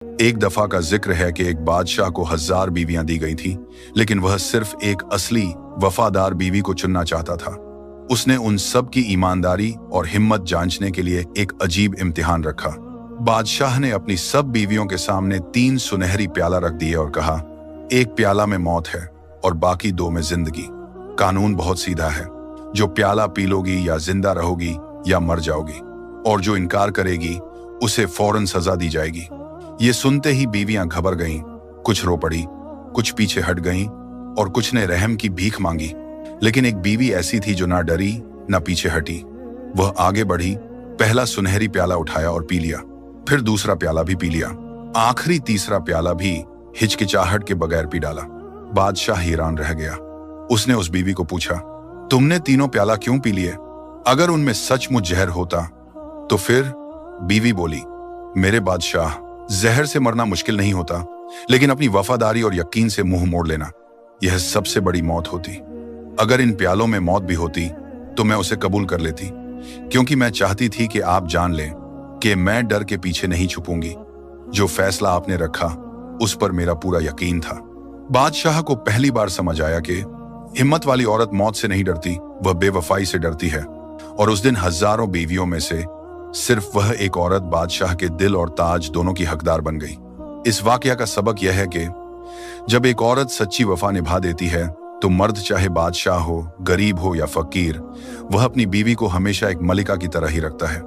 एक दफा का जिक्र है कि एक बादशाह को 1000 बीवियां दी गई थी, लेकिन वह सिर्फ एक असली वफादार बीवी को चुनना चाहता था। उसने उन सब की ईमानदारी और हिम्मत जांचने के लिए एक अजीब इम्तिहान रखा। बादशाह ने अपनी सब बीवियों के सामने 3 सुनहरी प्याला रख दिए और कहा, एक प्याला में मौत है और बाकी 2 में जिंदगी। कानून बहुत सीधा है, जो प्याला पी लोगी या जिंदा रहोगी या मर जाओगी, और जो इनकार करेगी उसे फौरन सजा दी जाएगी। ये सुनते ही बीवियां घबर गईं, कुछ रो पड़ी, कुछ पीछे हट गईं और कुछ ने रहम की भीख मांगी। लेकिन एक बीवी ऐसी थी जो ना डरी ना पीछे हटी। वह आगे बढ़ी, पहला सुनहरी प्याला उठाया और पी लिया, फिर दूसरा प्याला भी पी लिया, आखिरी तीसरा प्याला भी हिचकिचाहट के बगैर पी डाला। बादशाह हैरान रह गया। उसने उस बीवी को पूछा, तुमने तीनों प्याला क्यों पी लिए? अगर उनमें सचमुच जहर होता तो फिर? बीवी बोली, मेरे बादशाह, जहर से मरना मुश्किल नहीं होता, लेकिन अपनी वफादारी और यकीन से मुंह मोड़ लेना, यह सबसे बड़ी मौत होती। अगर इन प्यालों में मौत भी होती तो मैं उसे कबूल कर लेती, क्योंकि मैं चाहती थी कि आप जान लें कि मैं डर के पीछे नहीं छुपूंगी। जो फैसला आपने रखा उस पर मेरा पूरा यकीन था। बादशाह को पहली बार समझ आया कि हिम्मत वाली औरत मौत से नहीं डरती, वह बेवफाई से डरती है। और उस दिन हजारों बीवियों में से सिर्फ वह एक औरत बादशाह के दिल और ताज दोनों की हकदार बन गई। इस वाकया का सबक यह है कि जब एक औरत सच्ची वफा निभा देती है तो मर्द चाहे बादशाह हो, गरीब हो या फकीर, वह अपनी बीवी को हमेशा एक मलिका की तरह ही रखता है।